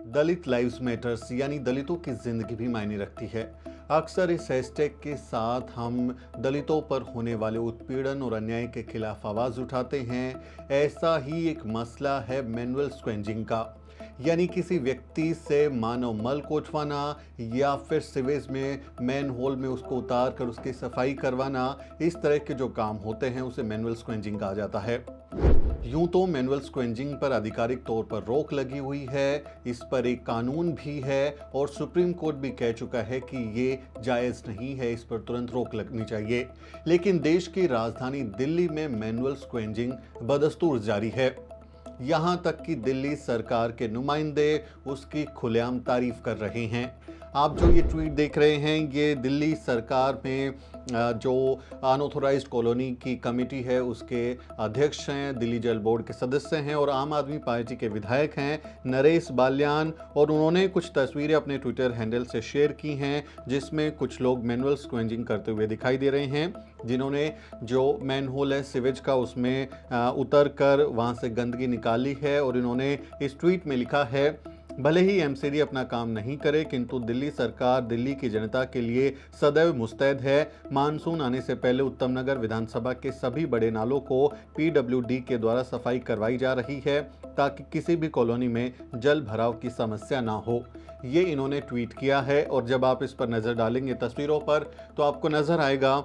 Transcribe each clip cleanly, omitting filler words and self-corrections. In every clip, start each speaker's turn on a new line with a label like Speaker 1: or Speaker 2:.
Speaker 1: दलित lives matters यानी दलितों की जिंदगी भी मायने रखती है। अक्सर इस हैशटैग के साथ हम दलितों पर होने वाले उत्पीड़न और अन्याय के खिलाफ आवाज उठाते हैं। ऐसा ही एक मसला है मैनुअल स्क्वेंजिंग का, यानी किसी व्यक्ति से मानव मल को उठवाना या फिर सिवेज में मैन होल में उसको उतार कर उसकी सफाई करवाना। इस तरह के जो काम होते हैं उसे मैनुअल स्क्वेंजिंग कहा जाता है। यूं तो मैनुअल स्क्वेंजिंग पर आधिकारिक तौर पर रोक लगी हुई है, इस पर एक कानून भी है और सुप्रीम कोर्ट भी कह चुका है कि ये जायज़ नहीं है, इस पर तुरंत रोक लगनी चाहिए। लेकिन देश की राजधानी दिल्ली में मैनुअल स्क्वेंजिंग बदस्तूर जारी है। यहां तक कि दिल्ली सरकार के नुमाइंदे उसकी खुलेआम तारीफ कर रहे हैं। आप जो ये ट्वीट देख रहे हैं, ये दिल्ली सरकार में जो अनऑथोराइज्ड कॉलोनी की कमेटी है उसके अध्यक्ष हैं, दिल्ली जल बोर्ड के सदस्य हैं और आम आदमी पार्टी के विधायक हैं नरेश बाल्यान। और उन्होंने कुछ तस्वीरें अपने ट्विटर हैंडल से शेयर की हैं जिसमें कुछ लोग मैनुअल स्क्वेंजिंग करते हुए दिखाई दे रहे हैं, जिन्होंने जो मैन होल है सिवेज का उसमें उतर कर वहाँ से गंदगी निकाली है। और इन्होंने इस ट्वीट में लिखा है, भले ही एमसीडी अपना काम नहीं करे किंतु दिल्ली सरकार दिल्ली की जनता के लिए सदैव मुस्तैद है। मानसून आने से पहले उत्तम नगर विधानसभा के सभी बड़े नालों को पीडब्ल्यूडी के द्वारा सफाई करवाई जा रही है ताकि किसी भी कॉलोनी में जल भराव की समस्या ना हो। ये इन्होंने ट्वीट किया है और जब आप इस पर नज़र डालेंगे तस्वीरों पर तो आपको नज़र आएगा।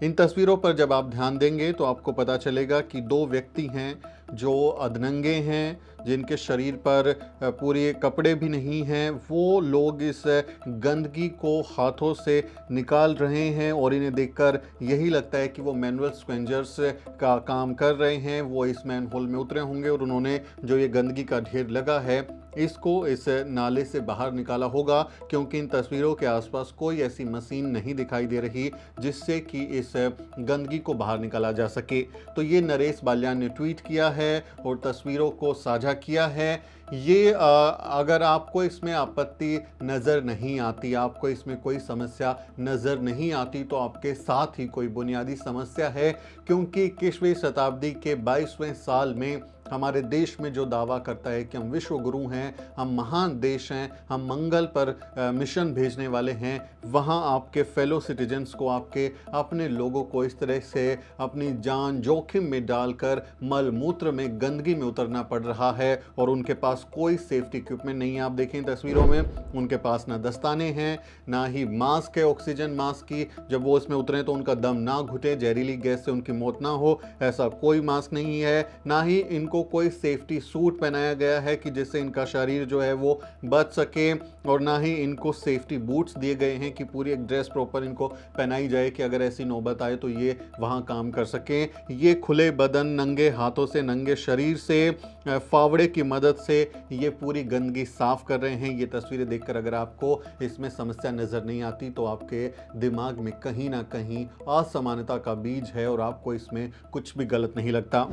Speaker 1: इन तस्वीरों पर जब आप ध्यान देंगे तो आपको पता चलेगा कि दो व्यक्ति हैं जो अधनंगे हैं, जिनके शरीर पर पूरे कपड़े भी नहीं हैं। वो लोग इस गंदगी को हाथों से निकाल रहे हैं और इन्हें देखकर यही लगता है कि वो मैनुअल स्क्वेंजर्स का काम कर रहे हैं। वो इस मैन होल में उतरे होंगे और उन्होंने जो ये गंदगी का ढेर लगा है इसको इस नाले से बाहर निकाला होगा, क्योंकि इन तस्वीरों के आसपास कोई ऐसी मशीन नहीं दिखाई दे रही जिससे कि इस गंदगी को बाहर निकाला जा सके। तो ये नरेश बाल्यान ने ट्वीट किया है और तस्वीरों को साझा किया है। ये अगर आपको इसमें आपत्ति नज़र नहीं आती, आपको इसमें कोई समस्या नज़र नहीं आती तो आपके साथ ही कोई बुनियादी समस्या है, क्योंकि 21वीं शताब्दी के 22वें साल में हमारे देश में जो दावा करता है कि हम विश्व गुरु हैं, हम महान देश हैं, हम मंगल पर मिशन भेजने वाले हैं, वहाँ आपके फेलो सिटीजन्स को, आपके अपने लोगों को इस तरह से अपनी जान जोखिम में डालकर मल मूत्र में गंदगी में उतरना पड़ रहा है और उनके पास कोई सेफ्टी इक्विपमेंट नहीं है। आप देखें तस्वीरों में उनके पास ना दस्ताने हैं, ना ही मास्क है, ऑक्सीजन मास्क की, जब वो इसमें उतरे तो उनका दम ना घुटे, जहरीली गैस से उनकी मौत ना हो, ऐसा कोई मास्क नहीं है। ना ही इनको कोई सेफ्टी सूट पहनाया गया है कि जिससे इनका शरीर जो है वो बच सके, और ना ही इनको सेफ्टी बूट्स दिए गए हैं कि पूरी एक ड्रेस प्रॉपर इनको पहनाई जाए कि अगर ऐसी नौबत आए तो ये वहाँ काम कर सकें। ये खुले बदन, नंगे हाथों से, नंगे शरीर से, फावड़े की मदद से ये पूरी गंदगी साफ कर रहे हैं। ये तस्वीरें देखकर अगर आपको इसमें समस्या नज़र नहीं आती तो आपके दिमाग में कहीं ना कहीं असमानता का बीज है और आपको इसमें कुछ भी गलत नहीं लगता।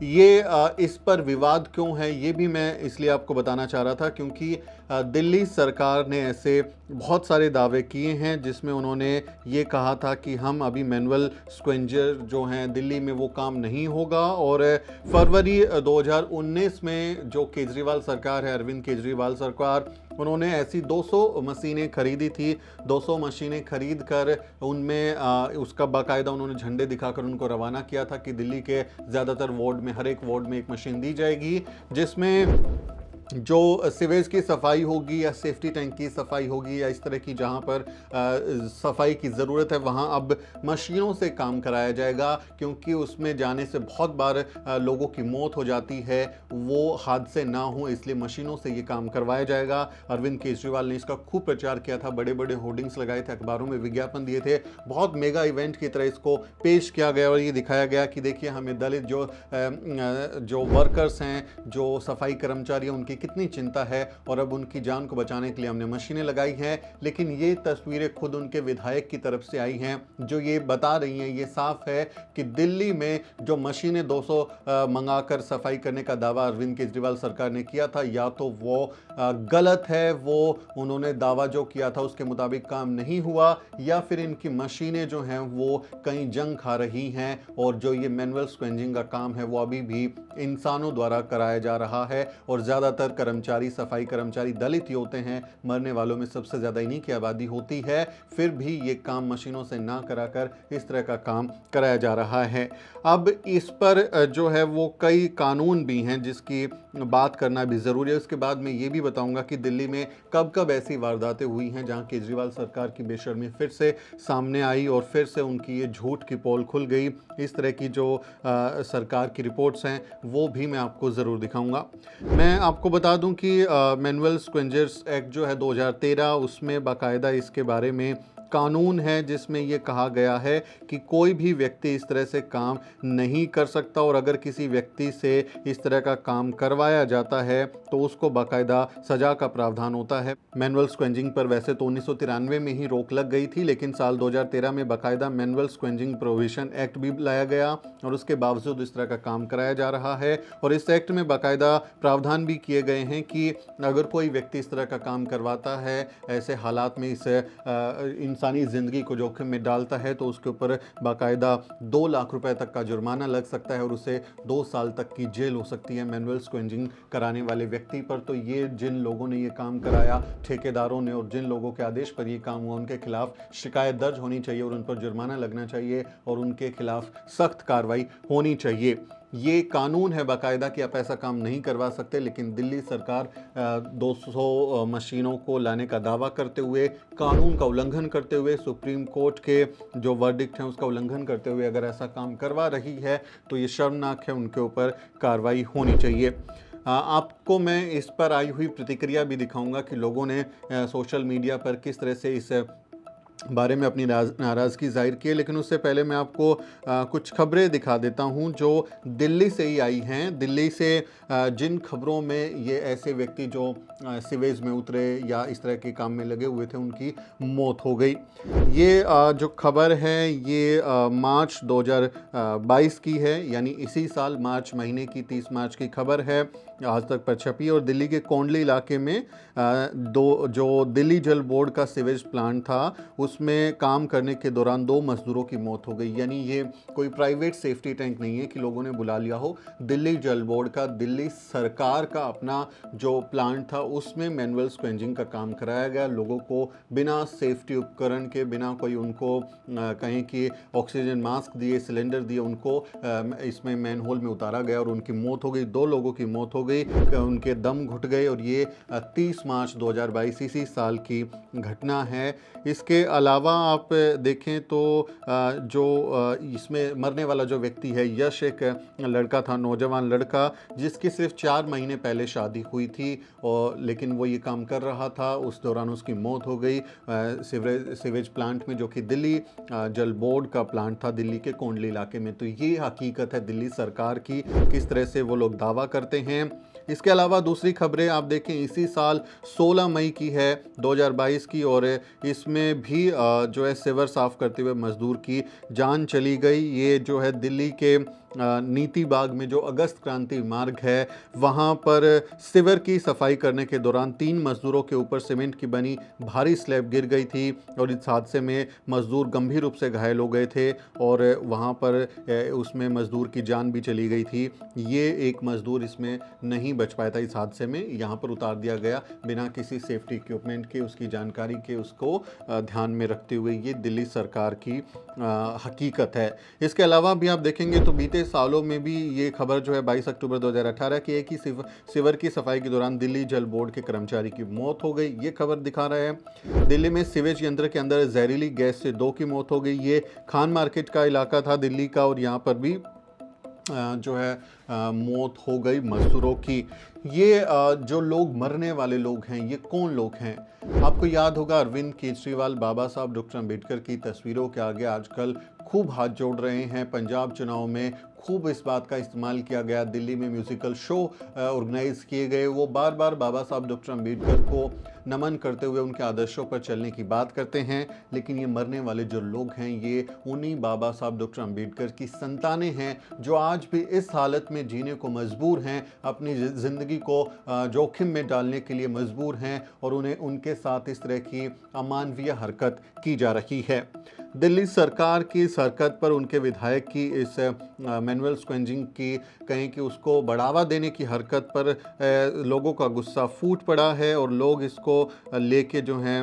Speaker 1: ये इस पर विवाद क्यों है ये भी मैं इसलिए आपको बताना चाह रहा था, क्योंकि दिल्ली सरकार ने ऐसे बहुत सारे दावे किए हैं जिसमें उन्होंने ये कहा था कि हम अभी मैनुअल स्क्वेंजर जो हैं दिल्ली में वो काम नहीं होगा। और फरवरी 2019 में जो केजरीवाल सरकार है, अरविंद केजरीवाल सरकार, उन्होंने ऐसी 200 मशीनें खरीदी थी। 200 मशीनें खरीद कर उनमें उसका बाकायदा उन्होंने झंडे दिखाकर उनको रवाना किया था कि दिल्ली के ज़्यादातर वार्ड में, हर एक वार्ड में एक मशीन दी जाएगी जिसमें जो सिवेज की सफाई होगी या सेफ्टी टैंक की सफाई होगी या इस तरह की जहाँ पर सफाई की ज़रूरत है वहाँ अब मशीनों से काम कराया जाएगा, क्योंकि उसमें जाने से बहुत बार लोगों की मौत हो जाती है, वो हादसे ना हो इसलिए मशीनों से ये काम करवाया जाएगा। अरविंद केजरीवाल ने इसका खूब प्रचार किया था, बड़े बड़े होर्डिंग्स लगाए थे, अखबारों में विज्ञापन दिए थे, बहुत मेगा इवेंट की तरह इसको पेश किया गया और ये दिखाया गया कि देखिए हमें दलित जो वर्कर्स हैं, जो सफाई कर्मचारी हैं, उनकी कितनी चिंता है और अब उनकी जान को बचाने के लिए हमने मशीनें लगाई हैं। लेकिन ये तस्वीरें खुद उनके विधायक की तरफ से आई हैं जो ये बता रही हैं, ये साफ है कि दिल्ली में जो मशीनें 200 मंगाकर सफाई करने का दावा अरविंद केजरीवाल सरकार ने किया था, या तो वो गलत है, वो उन्होंने दावा जो किया था उसके मुताबिक काम नहीं हुआ, या फिर इनकी मशीनें जो हैं वो कहीं जंग खा रही हैं और जो ये मैनुअल स्क्वेंजिंग का काम है वो अभी भी इंसानों द्वारा कराया जा रहा है। और ज़्यादातर अक्सर कर्मचारी, सफाई कर्मचारी दलित ही होते हैं, मरने वालों में सबसे ज़्यादा इन्हीं की आबादी होती है, फिर भी ये काम मशीनों से ना कराकर इस तरह का काम कराया जा रहा है। अब इस पर जो है वो कई कानून भी हैं जिसकी बात करना भी ज़रूरी है। उसके बाद मैं ये भी बताऊंगा कि दिल्ली में कब कब ऐसी वारदातें हुई हैं जहां केजरीवाल सरकार की बेशर्मी फिर से सामने आई और फिर से उनकी ये झूठ की पोल खुल गई। इस तरह की जो सरकार की रिपोर्ट्स हैं वो भी मैं आपको ज़रूर दिखाऊंगा। मैं आपको बता दूं कि मैनुअल स्क्वेंजर्स एक्ट जो है 2013, उसमें बाकायदा इसके बारे में कानून है जिसमें यह कहा गया है कि कोई भी व्यक्ति इस तरह से काम नहीं कर सकता और अगर किसी व्यक्ति से इस तरह का काम करवाया जाता है तो उसको बाकायदा सजा का प्रावधान होता है। मैनुअल स्क्वेंजिंग पर वैसे तो 1993 में ही रोक लग गई थी, लेकिन साल 2013 में बाकायदा मैनुअल स्क्वेंजिंग प्रोहिबिशन एक्ट भी लाया गया और उसके बावजूद इस तरह का काम कराया जा रहा है। और इस एक्ट में बाकायदा प्रावधान भी किए गए हैं कि अगर कोई व्यक्ति इस तरह का काम करवाता है, ऐसे हालात में इस इंसानी ज़िंदगी को जोखिम में डालता है, तो उसके ऊपर बाकायदा 2 लाख रुपए तक का जुर्माना लग सकता है और उसे 2 साल तक की जेल हो सकती है मैनुअल स्क्वेंजिंग कराने वाले व्यक्ति पर। तो ये जिन लोगों ने ये काम कराया, ठेकेदारों ने, और जिन लोगों के आदेश पर ये काम हुआ, उनके खिलाफ शिकायत दर्ज होनी चाहिए और उन पर जुर्माना लगना चाहिए और उनके खिलाफ सख्त कार्रवाई होनी चाहिए। ये कानून है बाकायदा कि आप ऐसा काम नहीं करवा सकते, लेकिन दिल्ली सरकार 200 मशीनों को लाने का दावा करते हुए, कानून का उल्लंघन करते हुए, सुप्रीम कोर्ट के जो वर्डिक्ट हैं उसका उल्लंघन करते हुए अगर ऐसा काम करवा रही है तो ये शर्मनाक है, उनके ऊपर कार्रवाई होनी चाहिए। आपको मैं इस पर आई हुई प्रतिक्रिया भी दिखाऊंगा कि लोगों ने सोशल मीडिया पर किस तरह से इस बारे में अपनी नाराज़गी जाहिर की है। लेकिन उससे पहले मैं आपको कुछ खबरें दिखा देता हूं जो दिल्ली से ही आई हैं। दिल्ली से जिन खबरों में ये ऐसे व्यक्ति जो सीवेज में उतरे या इस तरह के काम में लगे हुए थे उनकी मौत हो गई। ये जो खबर है ये मार्च 2022 की है, यानी इसी साल मार्च महीने की 30 मार्च की खबर है, आज तक पर छपी। और दिल्ली के कोंडली इलाके में जो दिल्ली जल बोर्ड का सीवेज प्लांट था उसमें काम करने के दौरान 2 मजदूरों की मौत हो गई। यानी ये कोई प्राइवेट सेफ्टी टैंक नहीं है कि लोगों ने बुला लिया हो, दिल्ली जल बोर्ड का, दिल्ली सरकार का अपना जो प्लांट था उसमें मैनुअल स्क्वेंजिंग का काम कराया गया। लोगों को बिना सेफ्टी उपकरण के, बिना कोई उनको कहें कि ऑक्सीजन मास्क दिए, सिलेंडर दिए, उनको इसमें मैनहोल में उतारा गया और उनकी मौत हो गई। 2 लोगों की मौत हो गई, उनके दम घुट गए और ये 30 मार्च 2022 इसी साल की घटना है। इसके अलावा आप देखें तो जो इसमें मरने वाला जो व्यक्ति है यश, एक लड़का था, नौजवान लड़का, जिसकी सिर्फ 4 महीने पहले शादी हुई थी और लेकिन वो ये काम कर रहा था, उस दौरान उसकी मौत हो गई सीवेज प्लांट में, जो कि दिल्ली जल बोर्ड का प्लांट था दिल्ली के कोंडली इलाके में। तो ये हकीकत है दिल्ली सरकार की, किस तरह से वो लोग दावा करते हैं। इसके अलावा दूसरी खबरें आप देखें, इसी साल 16 मई की है 2022 की, और इसमें भी जो है सीवर साफ करते हुए मजदूर की जान चली गई। ये जो है दिल्ली के नीति बाग में जो अगस्त क्रांति मार्ग है वहाँ पर सीवर की सफाई करने के दौरान 3 मजदूरों के ऊपर सीमेंट की बनी भारी स्लैब गिर गई थी और इस हादसे में मजदूर गंभीर रूप से घायल हो गए थे और वहाँ पर उसमें मजदूर की जान भी चली गई थी। ये एक मजदूर इसमें नहीं बच पाया था इस हादसे में, यहाँ पर उतार दिया गया बिना किसी सेफ्टी इक्विपमेंट के, उसकी जानकारी के, उसको ध्यान में रखते हुए। ये दिल्ली सरकार की हकीकत है। इसके अलावा भी आप देखेंगे तो बीते सालों में भी ये खबर जो है 22 अक्टूबर 2018 की है कि सीवर की सफाई के दौरान दिल्ली जल बोर्ड के कर्मचारी की मौत हो गई। ये खबर दिखा रहा है दिल्ली में सीवेज यंत्र के अंदर जहरीली गैस से 2 की मौत हो गई। ये खान मार्केट का इलाका था दिल्ली का और यहाँ पर भी जो है मौत हो गई मजदूरों की। ये जो लोग मरने वाले लोग हैं ये कौन लोग हैं? आपको याद होगा अरविंद केजरीवाल बाबा साहब डॉक्टर अम्बेडकर की तस्वीरों के आगे आजकल खूब हाथ जोड़ रहे हैं। पंजाब चुनाव में खूब इस बात का इस्तेमाल किया गया, दिल्ली में म्यूजिकल शो ऑर्गेनाइज किए गए, वो बार बार बाबा साहब डॉक्टर अम्बेडकर को नमन करते हुए उनके आदर्शों पर चलने की बात करते हैं। लेकिन ये मरने वाले जो लोग हैं ये उन्हीं बाबा साहब डॉक्टर अम्बेडकर की संतानें हैं जो आज भी इस हालत में जीने को मजबूर हैं, अपनी ज़िंदगी को जोखिम में डालने के लिए मजबूर हैं और उन्हें उनके साथ इस तरह की अमानवीय हरकत की जा रही है। दिल्ली सरकार की इस हरकत पर उनके विधायक की इस मैनुअल स्क्वेंजिंग की कहें कि उसको बढ़ावा देने की हरकत पर लोगों का गुस्सा फूट पड़ा है और लोग इसको लेके जो हैं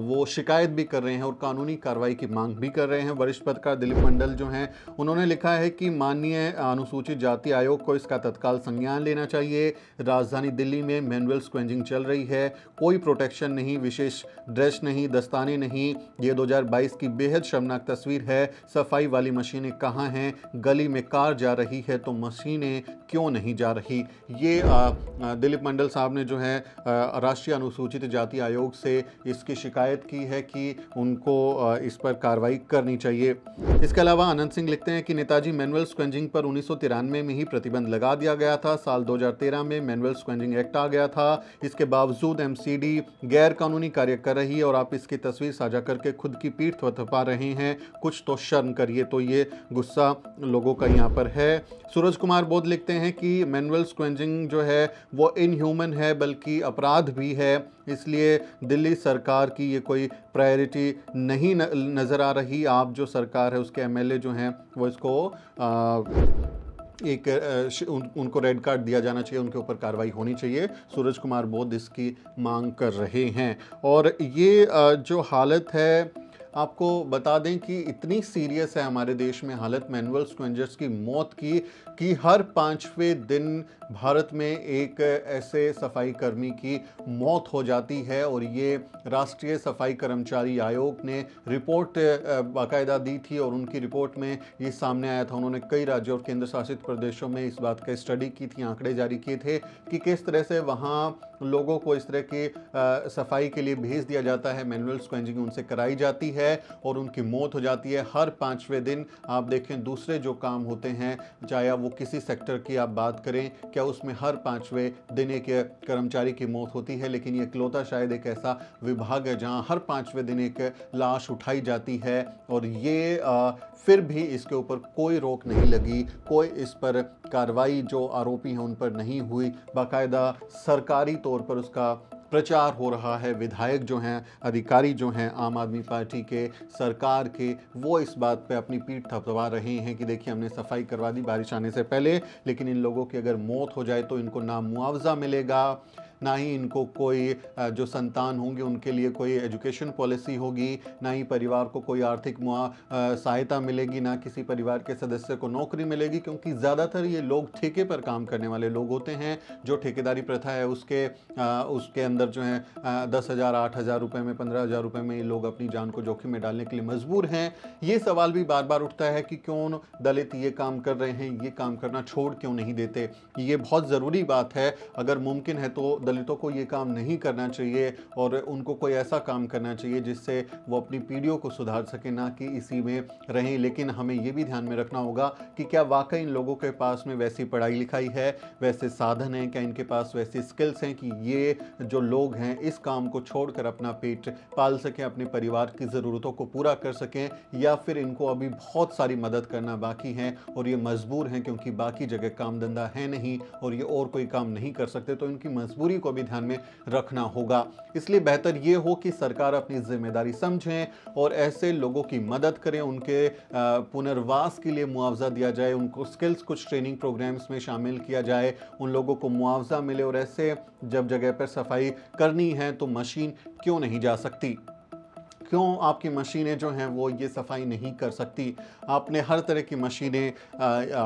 Speaker 1: वो शिकायत भी कर रहे हैं और कानूनी कार्रवाई की मांग भी कर रहे हैं। वरिष्ठ पत्रकार दिलीप मंडल जो हैं उन्होंने लिखा है कि माननीय अनुसूचित जाति आयोग को इसका तत्काल संज्ञान लेना चाहिए। राजधानी दिल्ली में मैनुअल स्क्वेंजिंग चल रही है, कोई प्रोटेक्शन नहीं, विशेष ड्रेस नहीं, दस्ताने नहीं। ये 2022 की बेहद शर्मनाक तस्वीर है। सफाई वाली मशीनें कहाँ हैं? गली में कार जा रही है तो मशीनें क्यों नहीं जा रही? ये दिलीप मंडल साहब ने जो है राष्ट्रीय अनुसूचित जाति आयोग से इसकी शिकायत की है कि उनको इस पर कार्रवाई करनी चाहिए। इसके अलावा आनंद सिंह लिखते हैं कि नेताजी मैनुअल स्क्वेंजिंग पर 1993 में ही प्रतिबंध लगा दिया गया था। साल 2013 में मैनुअल स्क्वेंजिंग एक्ट आ गया था। इसके बावजूद एमसीडी गैर कानूनी कार्य कर रही है और आप इसकी तस्वीर साझा करके खुद की पीठ थपथपा रहे हैं। कुछ तो शर्म करिए। तो ये गुस्सा लोगों का यहाँ पर है। सूरज कुमार बोध लिखते हैं कि मैनुअल स्क्वेंजिंग जो है वो इनह्यूमन है, बल्कि अपराध भी है। इसलिए दिल्ली सरकार की ये कोई प्रायोरिटी नहीं नज़र आ रही। आप जो सरकार है उसके एमएलए जो हैं वो इसको उनको रेड कार्ड दिया जाना चाहिए, उनके ऊपर कार्रवाई होनी चाहिए। सूरज कुमार बोध इसकी मांग कर रहे हैं। और ये जो हालत है, आपको बता दें कि इतनी सीरियस है हमारे देश में हालत मैनुअल स्क्वेंजर्स की मौत की कि हर 5वें दिन भारत में एक ऐसे सफाई कर्मी की मौत हो जाती है। और ये राष्ट्रीय सफाई कर्मचारी आयोग ने रिपोर्ट बाकायदा दी थी और उनकी रिपोर्ट में ये सामने आया था। उन्होंने कई राज्यों और केंद्र शासित प्रदेशों में इस बात का स्टडी की थी, आंकड़े जारी किए थे कि किस तरह से वहाँ लोगों को इस तरह की सफाई के लिए भेज दिया जाता है, मैनुअल स्क्वेंजिंग उनसे कराई जाती है और उनकी मौत हो जाती है हर 5वें दिन। आप देखें दूसरे जो काम होते हैं, चाहे वो किसी सेक्टर की आप बात करें, क्या उसमें हर 5वें दिन एक कर्मचारी की मौत होती है? लेकिन ये इकलौता शायद एक ऐसा विभाग है जहां हर 5वें दिन एक लाश उठाई जाती है और ये फिर भी इसके ऊपर कोई रोक नहीं लगी, कोई इस पर कार्रवाई जो आरोपी हैं उन पर नहीं हुई। बाकायदा सरकारी तौर पर उसका प्रचार हो रहा है। विधायक जो हैं, अधिकारी जो हैं आम आदमी पार्टी के, सरकार के, वो इस बात पे अपनी पीठ थपथपा रहे हैं कि देखिए हमने सफाई करवा दी बारिश आने से पहले, लेकिन इन लोगों की अगर मौत हो जाए तो इनको ना मुआवजा मिलेगा, ना ही इनको कोई जो संतान होंगे उनके लिए कोई एजुकेशन पॉलिसी होगी, ना ही परिवार को कोई आर्थिक सहायता मिलेगी, ना किसी परिवार के सदस्य को नौकरी मिलेगी। क्योंकि ज़्यादातर ये लोग ठेके पर काम करने वाले लोग होते हैं। जो ठेकेदारी प्रथा है उसके अंदर जो है 10,000, 8,000 रुपये में, 15,000 रुपये में ये लोग अपनी जान को जोखिम में डालने के लिए मजबूर हैं। ये सवाल भी बार बार उठता है कि क्यों दलित ये काम कर रहे हैं, ये काम करना छोड़ क्यों नहीं देते? ये बहुत ज़रूरी बात है। अगर मुमकिन है तो दलितों को ये काम नहीं करना चाहिए और उनको कोई ऐसा काम करना चाहिए जिससे वो अपनी पीढ़ियों को सुधार सके, ना कि इसी में रहें। लेकिन हमें ये भी ध्यान में रखना होगा कि क्या वाकई इन लोगों के पास में वैसी पढ़ाई लिखाई है, वैसे साधन हैं, क्या इनके पास वैसी स्किल्स हैं कि ये जो लोग हैं इस काम को छोड़कर अपना पेट पाल सकें, अपने परिवार की ज़रूरतों को पूरा कर सकें, या फिर इनको अभी बहुत सारी मदद करना बाकी है और ये मजबूर हैं क्योंकि बाकी जगह काम धंधा है नहीं और ये और कोई काम नहीं कर सकते। तो इनकी मजबूरी को भी ध्यान में रखना होगा। इसलिए बेहतर ये हो कि सरकार अपनी जिम्मेदारी समझें और ऐसे लोगों की मदद करें, उनके पुनर्वास के लिए मुआवजा दिया जाए, उनको स्किल्स कुछ ट्रेनिंग प्रोग्राम्स में शामिल किया जाए, उन लोगों को मुआवजा मिले। और ऐसे जब जगह पर सफाई करनी है तो मशीन क्यों नहीं जा सकती? क्यों आपकी मशीनें जो हैं वो ये सफाई नहीं कर सकती? आपने हर तरह की मशीनें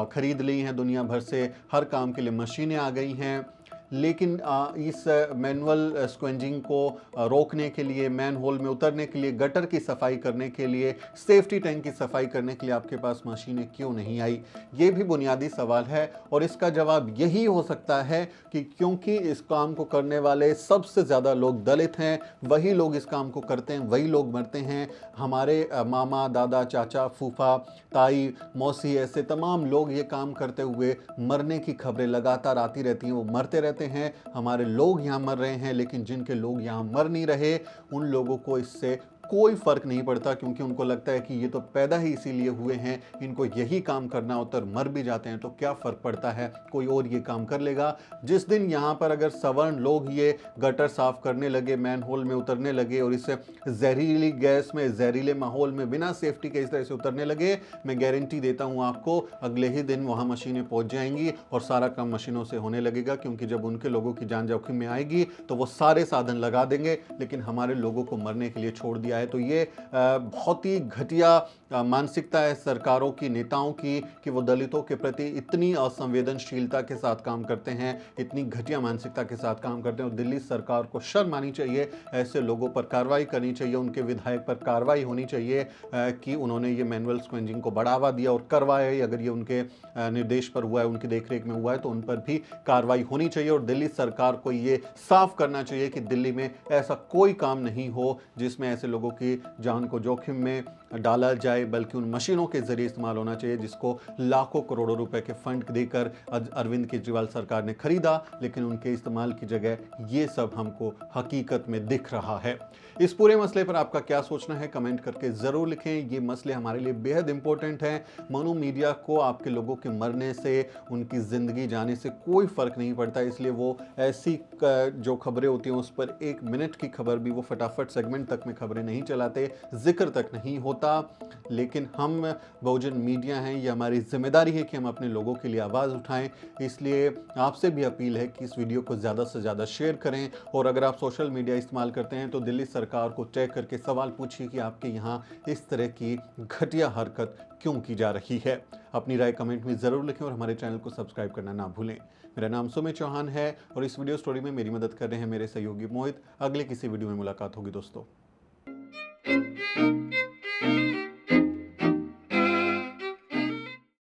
Speaker 1: खरीद ली हैं, दुनिया भर से हर काम के लिए मशीनें आ गई हैं, लेकिन इस मैनुअल स्क्वेंजिंग को रोकने के लिए, मैन होल में उतरने के लिए, गटर की सफाई करने के लिए, सेफ्टी टैंक की सफाई करने के लिए आपके पास मशीनें क्यों नहीं आई? ये भी बुनियादी सवाल है और इसका जवाब यही हो सकता है कि क्योंकि इस काम को करने वाले सबसे ज़्यादा लोग दलित हैं, वही लोग इस काम को करते हैं, वही लोग मरते हैं। हमारे मामा, दादा, चाचा, फूफा, ताई, मौसी, ऐसे तमाम लोग ये काम करते हुए मरने की खबरें लगातार आती रहती हैं, वो मरते रहते हैं। हमारे लोग यहाँ मर रहे हैं, लेकिन जिनके लोग यहाँ मर नहीं रहे उन लोगों को इससे कोई फ़र्क नहीं पड़ता, क्योंकि उनको लगता है कि ये तो पैदा ही इसीलिए हुए हैं, इनको यही काम करना होता है और मर भी जाते हैं तो क्या फ़र्क पड़ता है, कोई और ये काम कर लेगा। जिस दिन यहाँ पर अगर सवर्ण लोग ये गटर साफ करने लगे, मैनहोल में उतरने लगे और इस जहरीली गैस में, जहरीले माहौल में बिना सेफ्टी के इस तरह से उतरने लगे, मैं गारंटी देता हूँ आपको अगले ही दिन वहाँ मशीनें पहुँच जाएंगी और सारा काम मशीनों से होने लगेगा। क्योंकि जब उनके लोगों की जान जोखिम में आएगी तो वो सारे साधन लगा देंगे, लेकिन हमारे लोगों को मरने के लिए छोड़ दिया है। तो ये बहुत ही घटिया मानसिकता है सरकारों की, नेताओं की, कि वो दलितों के प्रति इतनी असंवेदनशीलता के साथ काम करते हैं, इतनी घटिया मानसिकता के साथ काम करते हैं। और दिल्ली सरकार को शर्म आनी चाहिए, ऐसे लोगों पर कार्रवाई करनी चाहिए, उनके विधायक पर कार्रवाई होनी चाहिए कि उन्होंने ये मैनुअल स्क्वेंजिंग को बढ़ावा दिया और करवाया। अगर ये उनके निर्देश पर हुआ है, उनकी देखरेख में हुआ है, तो उन पर भी कार्रवाई होनी चाहिए। और दिल्ली सरकार को ये साफ करना चाहिए कि दिल्ली में ऐसा कोई काम नहीं हो जिसमें ऐसे लोगों की जान को जोखिम में डाला जाए, बल्कि उन मशीनों के जरिए इस्तेमाल होना चाहिए जिसको लाखों करोड़ों रुपए के फंड देकर अरविंद केजरीवाल सरकार ने खरीदा, लेकिन उनके इस्तेमाल की जगह ये सब हमको हकीकत में दिख रहा है। इस पूरे मसले पर आपका क्या सोचना है, कमेंट करके जरूर लिखें। ये मसले हमारे लिए बेहद इंपॉर्टेंट हैं। मनु मीडिया को आपके लोगों के मरने से, उनकी जिंदगी जाने से कोई फर्क नहीं पड़ता, इसलिए वो ऐसी जो खबरें होती हैं उस पर 1 मिनट की खबर भी वो फटाफट सेगमेंट तक में खबरें नहीं चलाते, जिक्र तक नहीं होता। लेकिन हम बहुजन मीडिया हैं, ये हमारी जिम्मेदारी है कि हम अपने लोगों के लिए आवाज़ उठाएं। इसलिए आपसे भी अपील है कि इस वीडियो को ज़्यादा से ज़्यादा शेयर करें। और अगर आप सोशल मीडिया इस्तेमाल करते हैं तो दिल्ली सरकार को चेक करके सवाल पूछिए कि आपके यहाँ इस तरह की घटिया हरकत क्यों की जा रही है। अपनी राय कमेंट में ज़रूर लिखें और हमारे चैनल को सब्सक्राइब करना ना भूलें। मेरा नाम सुमित चौहान है और इस वीडियो स्टोरी में मेरी मदद कर रहे हैं मेरे सहयोगी मोहित। अगले किसी वीडियो में मुलाकात होगी दोस्तों।